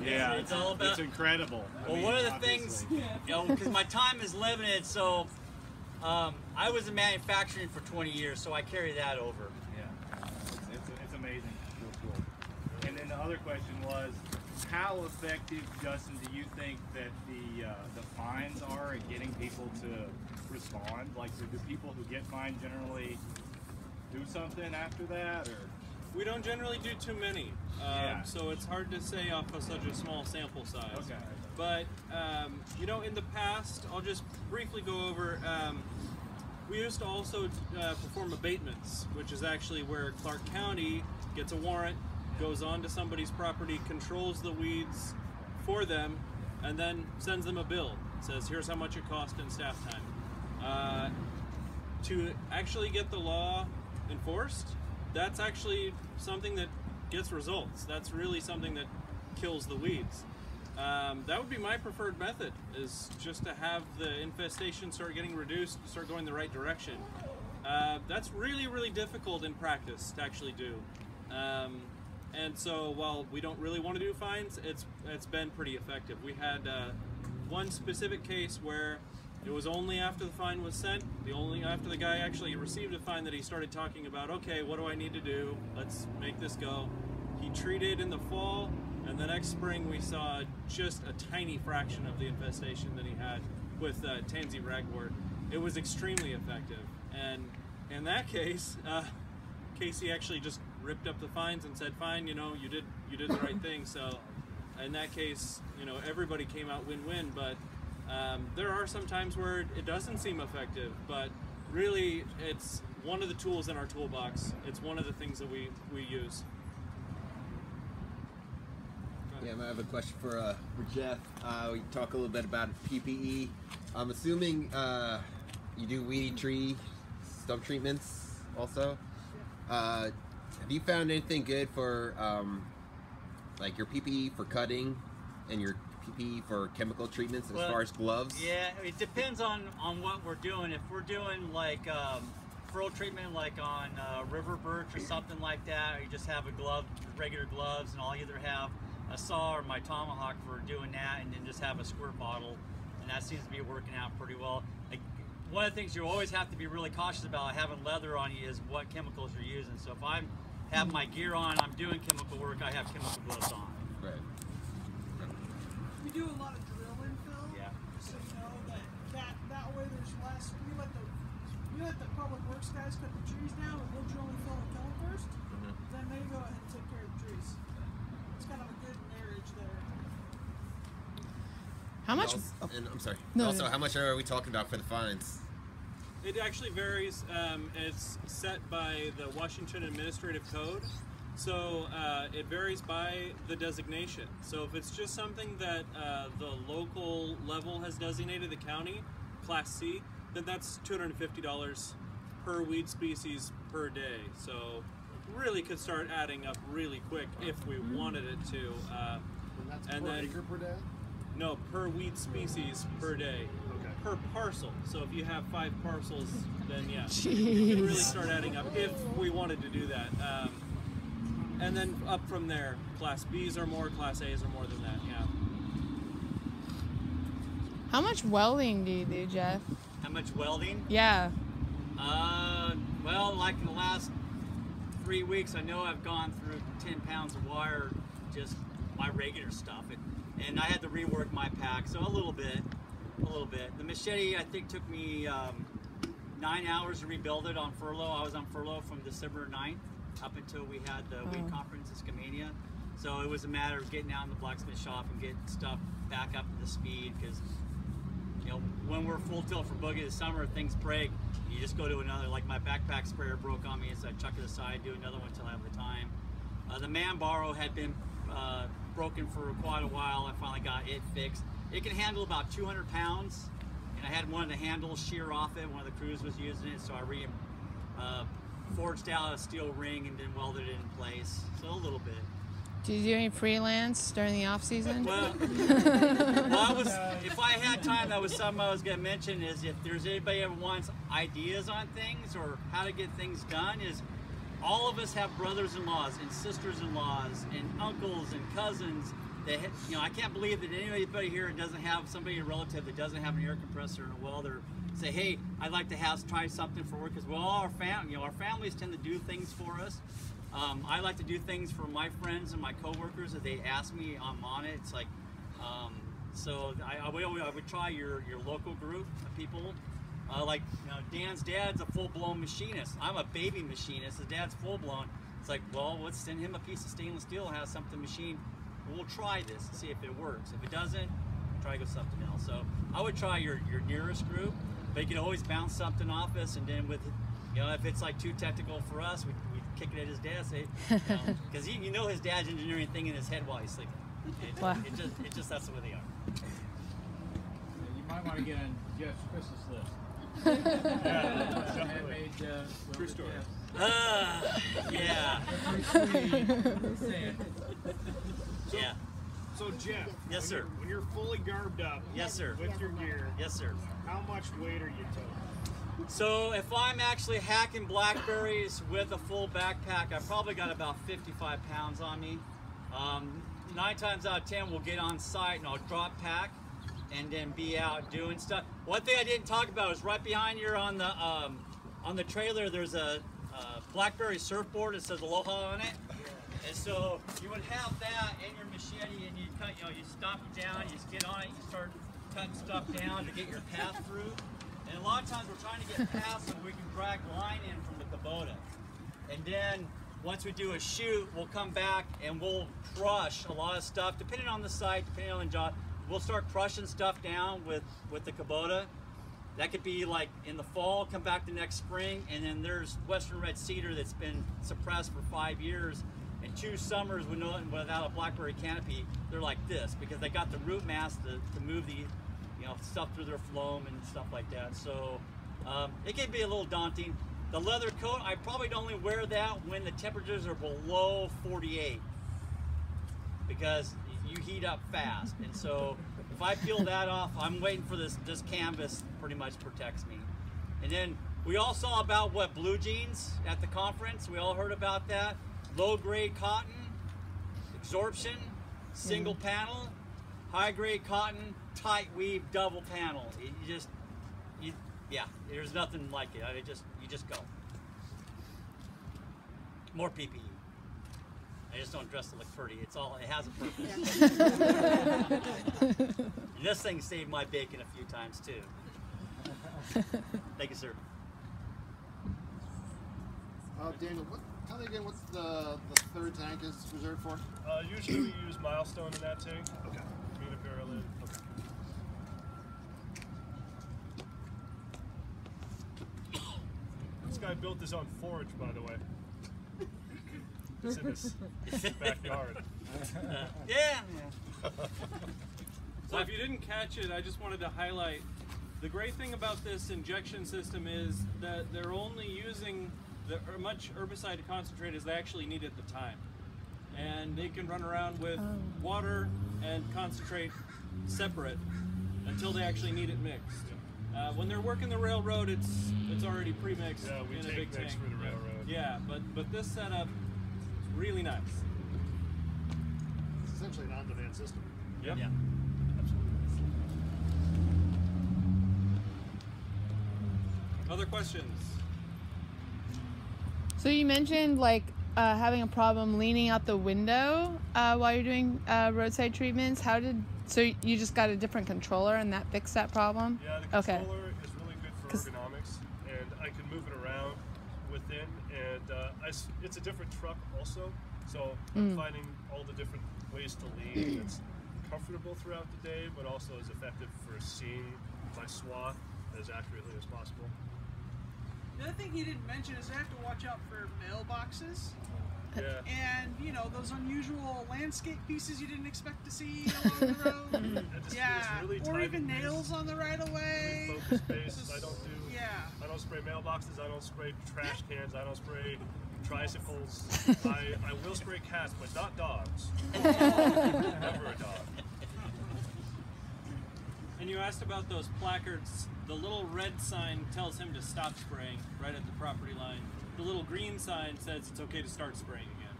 Yeah, it's all about. It's incredible. Well, one of the things, because my time is limited, so I was in manufacturing for 20 years, so I carry that over. Yeah, it's amazing. Cool. And then the other question was, how effective, Justin, do you think that the fines are at getting people to respond? Like, do people who get fined generally do something after that, or? We don't generally do too many, so it's hard to say off of such a small sample size. Okay. But you know, in the past, I'll just briefly go over. We used to also perform abatements, which is actually where Clark County gets a warrant, goes onto somebody's property, controls the weeds for them, and then sends them a bill. It says, here's how much it cost in staff time. To actually get the law enforced, that's actually something that gets results. That's really something that kills the weeds. That would be my preferred method, is just to have the infestation start getting reduced, start going the right direction. That's really, really difficult in practice to actually do. And so while we don't really want to do fines, it's been pretty effective. We had one specific case where it was only after the fine was sent, only after the guy actually received a fine, that he started talking about, okay, what do I need to do? Let's make this go. He treated in the fall, and the next spring we saw just a tiny fraction of the infestation that he had with tansy ragwort. It was extremely effective. And in that case, Casey actually just ripped up the fines and said, fine, you know, you did the right thing. So in that case, you know, everybody came out win-win, but there are some times where it doesn't seem effective, but really it's one of the tools in our toolbox. It's one of the things that we use. Yeah, I have a question for Jeff. We talk a little bit about PPE. I'm assuming you do weedy tree stump treatments also. Have you found anything good for like your PPE for cutting and your PPE for chemical treatments as far as gloves? Yeah, it depends on what we're doing. If we're doing like furrow treatment, like on river birch or something like that, or you just have a glove, regular gloves, and I'll either have a saw or my tomahawk for doing that, and then just have a squirt bottle, and that seems to be working out pretty well. Like, one of the things you always have to be really cautious about having leather on you is what chemicals you're using. So if I have my gear on, I'm doing chemical work, I have chemical gloves on. Right. We do a lot of drilling, Phil. Yeah. So you know that way there's less. We let the public works guys cut the trees down, and we'll drill and fill and kill them first. Then they go ahead and take care of the trees. It's kind of a good marriage there. How much? And I'm sorry. No, also, no. how much are we talking about for the fines? It actually varies. It's set by the Washington Administrative Code, so it varies by the designation. So if it's just something that the local level has designated, the county, Class C, then that's $250 per weed species per day. So really could start adding up really quick if we wanted it to. And that's per acre per day? No, per weed species per day. Per parcel. So if you have 5 parcels, then yeah, it can really start adding up if we wanted to do that. And then up from there, Class Bs are more, Class As are more than that, yeah. How much welding do you do, Jeff? How much welding? Yeah. Well, like in the last 3 weeks, I know I've gone through 10 pounds of wire, just my regular stuff. And I had to rework my pack, so a little bit. The machete, I think, took me 9 hours to rebuild it on furlough. I was on furlough from December 9th up until we had the weed conference in Skamania. So it was a matter of getting out in the blacksmith shop and getting stuff back up to the speed, because you know, when we're full tilt for boogie this summer, things break. You just go to another, like my backpack sprayer broke on me, so I chuck it aside, do another one until I have the time. The man borrow had been broken for quite a while. I finally got it fixed. It can handle about 200 pounds, and I had one of the handles shear off it. One of the crews was using it, so I forged out a steel ring and then welded it in place. So a little bit. Do you do any freelance during the off season? Well, if I had time, that was something I was going to mention, is if there's anybody ever wants ideas on things or how to get things done, is all of us have brothers-in-laws and sisters-in-laws and uncles and cousins you know, I can't believe that anybody here doesn't have somebody, a relative that doesn't have an air compressor and a welder. Say, hey, I'd like to try something for work, because well, our families tend to do things for us. I like to do things for my friends and my coworkers. If they ask me, I'm on it. It's like, so I would try your local group of people. Like, you know, Dan's dad's a full-blown machinist. I'm a baby machinist. His dad's full-blown. It's like, well, let's send him a piece of stainless steel and have something machined. We'll try this and see if it works. If it doesn't, try to go something else. So I would try your nearest group. But you can always bounce something off us, and then with, you know, if it's like too technical for us, we kick it at his dad, say, because you know his dad's engineering thing in his head while he's sleeping. It just that's the way they are. You might want to get on Jeff's Christmas list. Handmade, True story. Yeah. Yeah. So Jeff, Yes, sir. When you're fully garbed up, Yes, sir. with your gear, Yes, sir. how much weight are you toting? So if I'm actually hacking blackberries with a full backpack, I've probably got about 55 pounds on me. 9 times out of 10, we'll get on site and I'll drop pack and then be out doing stuff. One thing I didn't talk about is right behind you on the trailer, there's a blackberry surfboard that says Aloha on it. And so you would have that in your machete, and you cut, you know, you stomp it down, you just get on it, you start cutting stuff down to get your path through. And a lot of times we're trying to get past so we can drag line in from the Kubota. And then once we do a shoot, we'll come back and we'll crush a lot of stuff, depending on the site, depending on the job. We'll start crushing stuff down with the Kubota. That could be like in the fall, come back the next spring, and then there's Western Red Cedar that's been suppressed for 5 years. And 2 summers without a blackberry canopy, they're like this because they got the root mass to move the, you know, stuff through their phloem and stuff like that. So it can be a little daunting. The leather coat, I probably only wear that when the temperatures are below 48 because you heat up fast. And so if I peel that off, I'm waiting for this canvas pretty much protects me. And then we all saw about what blue jeans at the conference. We all heard about that. Low-grade cotton, absorption, single panel, high-grade cotton, tight weave, double panel. Yeah, there's nothing like it. You just go. More PPE. I just don't dress to look pretty. It has a purpose. This thing saved my bacon a few times too. Thank you, sir. Daniel, tell me again what's the third tank is reserved for? Usually we use Milestone in that tank. Okay. Mina Paralid. Okay. This guy built his own forge, by the way. It's in his backyard. Yeah. So if you didn't catch it, I just wanted to highlight the great thing about this injection system is that they're only using much herbicide concentrate as they actually need at the time. And they can run around with water and concentrate separate until they actually need it mixed. When they're working the railroad, it's already pre-mixed in a big tank. For the railroad. Yeah, but this setup is really nice. It's essentially an on-demand system. Yep. Yeah. Other questions? So you mentioned like having a problem leaning out the window while you're doing roadside treatments. So you just got a different controller and that fixed that problem? Yeah, the controller is really good for ergonomics, and I can move it around within, and it's a different truck also, so I'm finding all the different ways to lean that's comfortable throughout the day, but also is effective for seeing my swath as accurately as possible. The other thing he didn't mention is I have to watch out for mailboxes. Yeah. And, you know, those unusual landscape pieces you didn't expect to see along the road. Yeah. Really or even nails on the right of way. Focus space. I don't spray mailboxes, I don't spray trash cans, I don't spray tricycles. I will spray cats, but not dogs. Never a dog. And you asked about those placards. The little red sign tells him to stop spraying right at the property line. The little green sign says it's okay to start spraying again.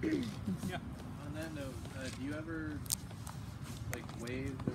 Yeah. On that note, do you ever like wave the